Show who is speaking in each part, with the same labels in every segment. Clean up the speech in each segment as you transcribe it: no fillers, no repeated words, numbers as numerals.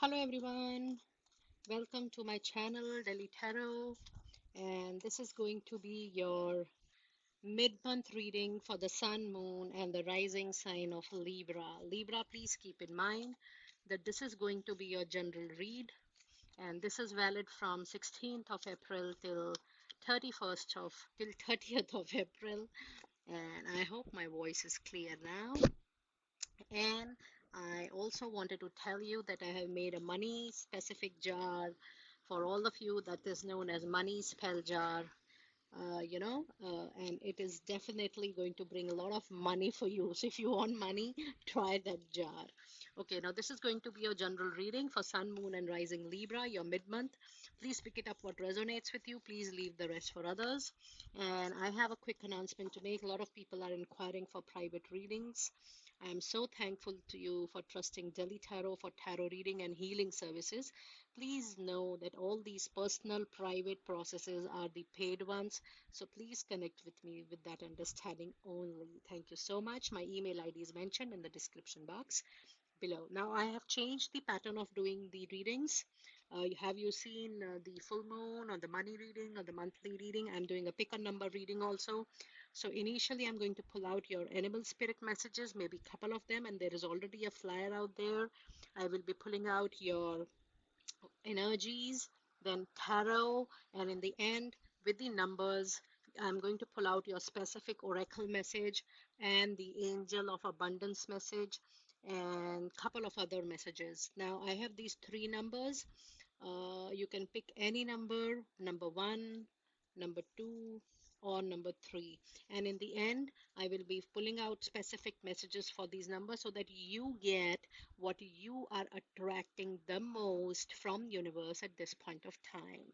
Speaker 1: Hello everyone, welcome to my channel Delhi Tarot, and this is going to be your mid-month reading for the sun, moon and the rising sign of Libra. Libra, please keep in mind that this is going to be your general read, and this is valid from 16th of April till 30th of April, and I hope my voice is clear now. And I also wanted to tell you that I have made a money specific jar for all of you that is known as money spell jar. And it is definitely going to bring a lot of money for you. So if you want money, try that jar. Okay, now this is going to be your general reading for Sun, Moon, and Rising Libra, your mid-month. Please pick it up what resonates with you. Please leave the rest for others. And I have a quick announcement to make. A lot of people are inquiring for private readings. I am so thankful to you for trusting Delhi Tarot for tarot reading and healing services. Please know that all these personal, private processes are the paid ones. So please connect with me with that understanding only. Thank you so much. My email ID is mentioned in the description box below. Now I have changed the pattern of doing the readings. Have you seen the full moon or the money reading or the monthly reading? I'm doing a pick a number reading also. So initially I'm going to pull out your animal spirit messages, maybe a couple of them, and there is already a flyer out there. I will be pulling out your energies, then tarot, and in the end, with the numbers, I'm going to pull out your specific oracle message and the angel of abundance message and a couple of other messages. Now, I have these three numbers. You can pick any number one, number two, or number three. And in the end, I will be pulling out specific messages for these numbers so that you get what you are attracting the most from universe at this point of time.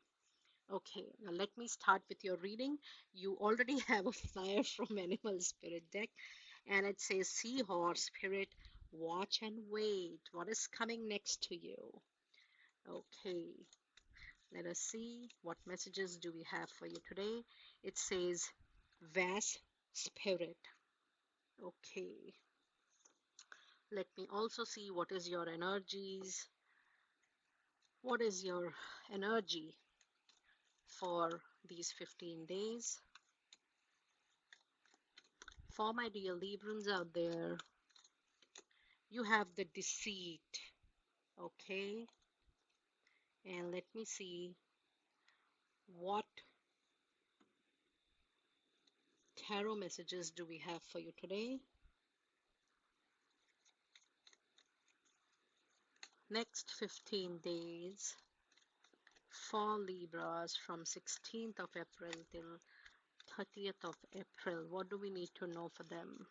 Speaker 1: Okay, now let me start with your reading. You already have a flyer from Animal Spirit deck, and it says Seahorse Spirit, watch and wait. What is coming next to you? Okay, let us see what messages do we have for you today. It says vast spirit. Okay, let me also see what is your energies. What is your energy for these 15 days? For my dear Librans out there, you have the deceit. Okay, and let me see what tarot messages do we have for you today. Next 15 days for Libras from 16th of April till 30th of April. What do we need to know for them?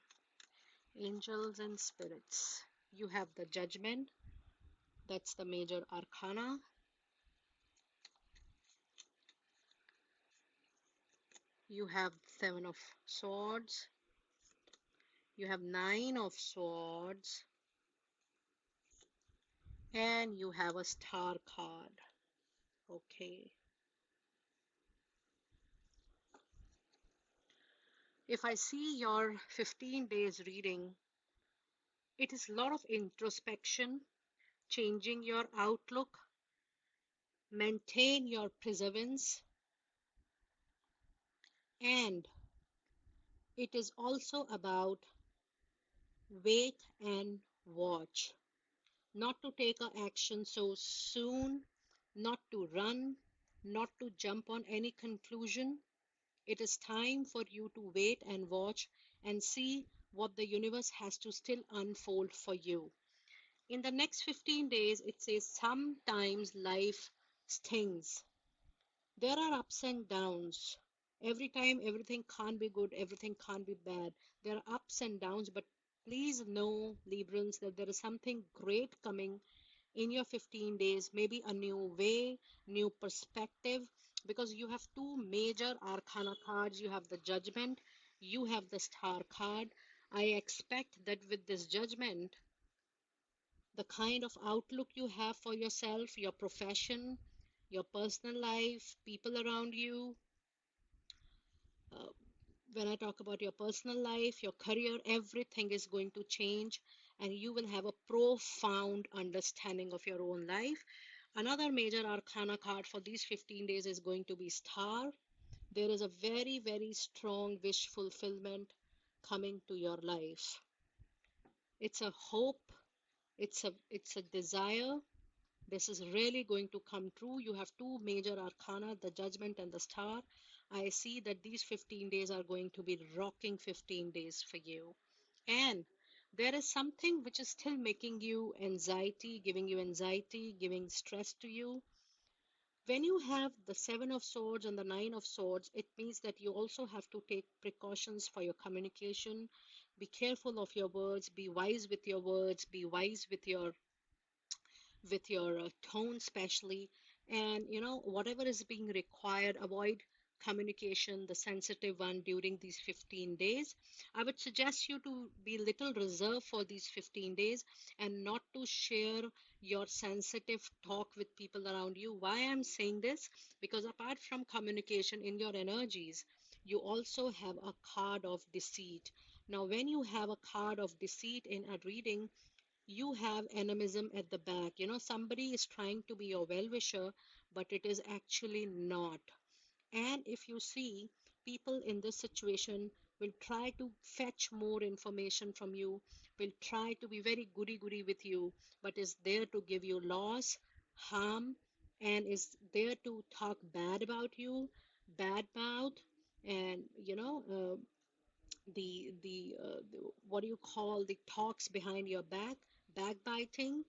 Speaker 1: Angels and spirits. You have the Judgment. That's the major arcana. You have Seven of Swords. You have Nine of Swords. And you have a Star card. Okay. If I see your 15 days reading, it is a lot of introspection, changing your outlook, maintain your perseverance, and it is also about wait and watch. Not to take an action so soon, not to run, not to jump on any conclusion. It is time for you to wait and watch and see what the universe has to still unfold for you. In the next 15 days, it says sometimes life stings. There are ups and downs. Every time, everything can't be good, everything can't be bad. There are ups and downs, but please know, Librans, that there is something great coming in your 15 days, maybe a new way, new perspective, because you have two major arcana cards. You have the Judgment, you have the Star card. I expect that with this Judgment, the kind of outlook you have for yourself, your profession, your personal life, people around you. Uh, when I talk about your personal life, your career, everything is going to change. and you will have a profound understanding of your own life. Another major arcana card for these 15 days is going to be Star. There is a very, very strong wish fulfillment coming to your life. It's a hope, it's a desire. This is really going to come true. You have two major arcana, the Judgment and the Star. I see that these 15 days are going to be rocking 15 days for you. And there is something which is still making you anxiety, giving stress to you. When you have the Seven of Swords and the Nine of Swords, it means that you also have to take precautions for your communication. Be careful of your words, be wise with your words, be wise with your tone especially, and whatever is being required, avoid communication, the sensitive one, during these 15 days. I would suggest you to be little reserved for these 15 days and not to share your sensitive talk with people around you. Why I'm saying this? Because apart from communication in your energies, you also have a card of deceit. Now when you have a card of deceit in a reading, you have animism at the back. Somebody is trying to be your well-wisher, but it is actually not. And if you see, people in this situation will try to fetch more information from you, will try to be very goody-goody with you, but is there to give you loss, harm, and is there to talk bad about you, bad mouth, and the what do you call, the talks behind your back, backbiting.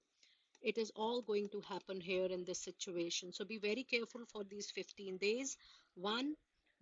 Speaker 1: It is all going to happen here in this situation. So be very careful for these 15 days. One,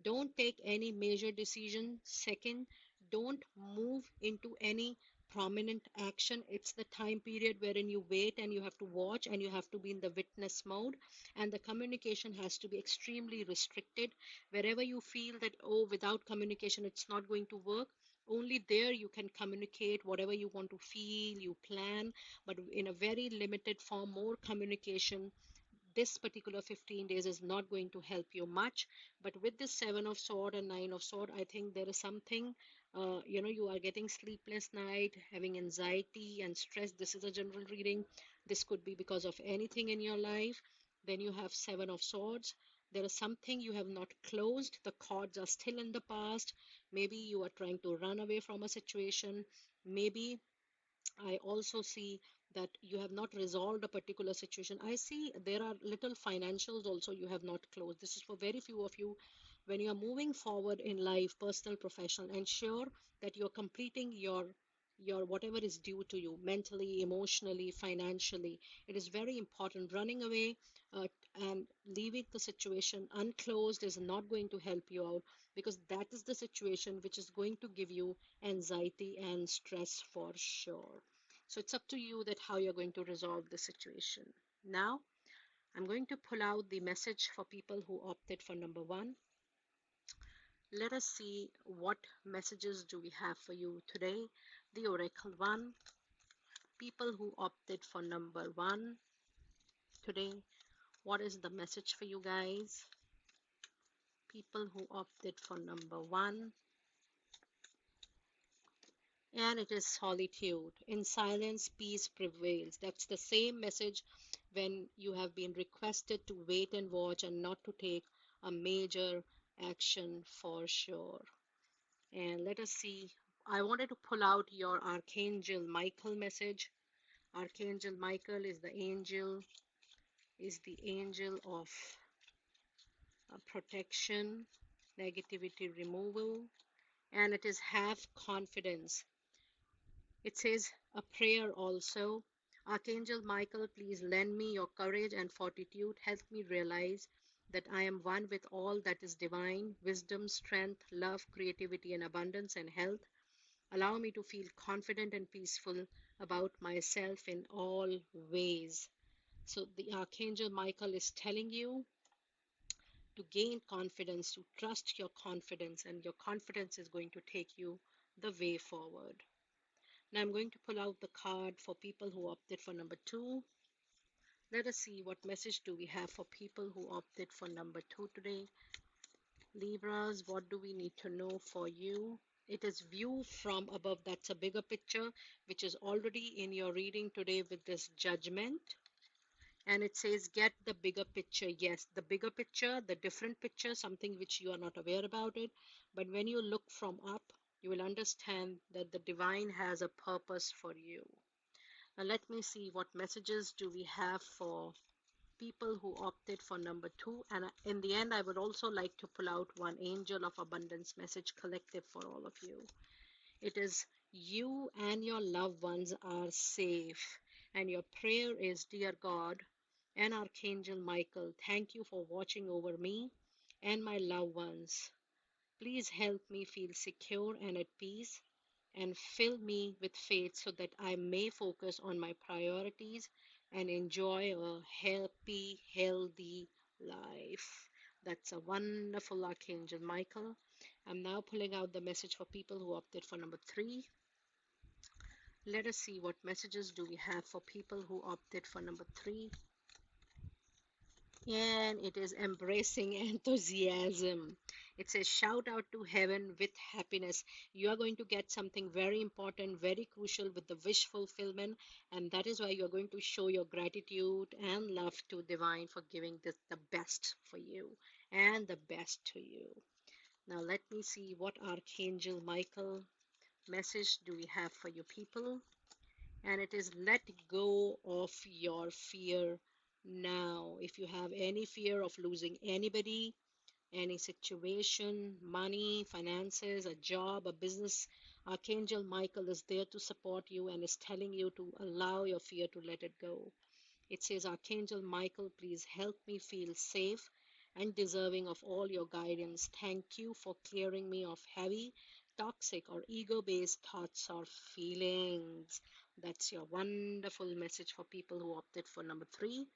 Speaker 1: don't take any major decision. Second, don't move into any prominent action. It's the time period wherein you wait and you have to watch and you have to be in the witness mode, and the communication has to be extremely restricted. Wherever you feel that, oh, without communication it's not going to work, only there you can communicate whatever you want to feel, you plan, but in a very limited form. More communication this particular 15 days is not going to help you much. But with this Seven of Sword and Nine of Sword, I think there is something, you are getting sleepless night, having anxiety and stress. This is a general reading. This could be because of anything in your life. Then you have Seven of Swords. There is something you have not closed. The cards are still in the past. Maybe you are trying to run away from a situation. Maybe I also see that you have not resolved a particular situation. I see there are little financials also you have not closed. This is for very few of you. When you are moving forward in life, personal, professional, ensure that you're completing your whatever is due to you mentally, emotionally, financially. It is very important. Running away and leaving the situation unclosed is not going to help you out, because that is the situation which is going to give you anxiety and stress for sure. So it's up to you that how you're going to resolve the situation. Now, I'm going to pull out the message for people who opted for number one. Let us see what messages do we have for you today. The Oracle one, people who opted for number one today. What is the message for you guys? People who opted for number one. And it is solitude. In silence, peace prevails. That's the same message when you have been requested to wait and watch and not to take a major action for sure. And let us see. I wanted to pull out your Archangel Michael message. Archangel Michael is the angel of protection, negativity removal, and it is have confidence. It says a prayer also. Archangel Michael, please lend me your courage and fortitude. Help me realize that I am one with all that is divine, wisdom, strength, love, creativity, and abundance and health. Allow me to feel confident and peaceful about myself in all ways. So the Archangel Michael is telling you to gain confidence, to trust your confidence, and your confidence is going to take you the way forward. Now I'm going to pull out the card for people who opted for number two. Let us see what message do we have for people who opted for number two today. Libras, what do we need to know for you? It is view from above. That's a bigger picture, which is already in your reading today with this judgment. And it says, get the bigger picture. Yes, the bigger picture, the different picture, something which you are not aware about it. But when you look from up, you will understand that the divine has a purpose for you. Now, let me see what messages do we have for people who opted for number 2. And in the end, I would also like to pull out one angel of abundance message collective for all of you. It is, you and your loved ones are safe. And your prayer is, dear God and Archangel Michael, thank you for watching over me and my loved ones. Please help me feel secure and at peace, and fill me with faith so that I may focus on my priorities and enjoy a happy, healthy life. That's a wonderful Archangel Michael. I'm now pulling out the message for people who opted for number 3. Let us see what messages do we have for people who opted for number 3. And it is embracing enthusiasm. It says, shout out to heaven with happiness. You are going to get something very important, very crucial with the wish fulfillment, and that is why you are going to show your gratitude and love to divine for giving this the best for you and the best to you. Now let me see what Archangel Michael message do we have for you people. And it is, let go of your fear now. If you have any fear of losing anybody, any situation, money, finances, a job, a business, Archangel Michael is there to support you and is telling you to allow your fear to let it go. It says, Archangel Michael, please help me feel safe and deserving of all your guidance. Thank you for clearing me of heavy, toxic, or ego based thoughts or feelings. That's your wonderful message for people who opted for number 3.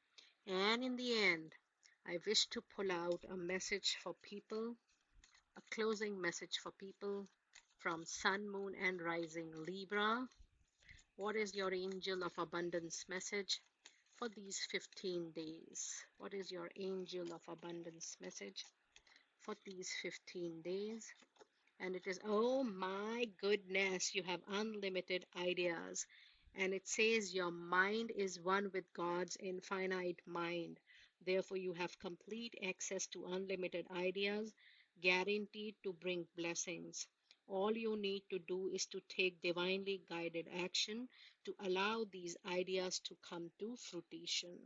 Speaker 1: And in the end, I wish to pull out a message for people, a closing message for people from Sun, Moon, and Rising Libra. What is your angel of abundance message for these 15 days? What is your angel of abundance message for these 15 days? And it is, oh my goodness, you have unlimited ideas. And it says your mind is one with God's infinite mind. Therefore, you have complete access to unlimited ideas, guaranteed to bring blessings. All you need to do is to take divinely guided action to allow these ideas to come to fruition.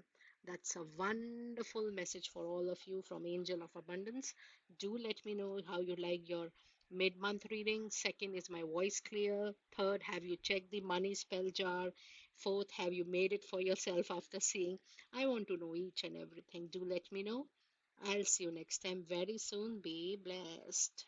Speaker 1: That's a wonderful message for all of you from Angel of Abundance. Do let me know how you like your mid-month reading. Second, is my voice clear? Third, have you checked the money spell jar? Fourth, have you made it for yourself after seeing? I want to know each and everything. Do let me know. I'll see you next time very soon. Be blessed.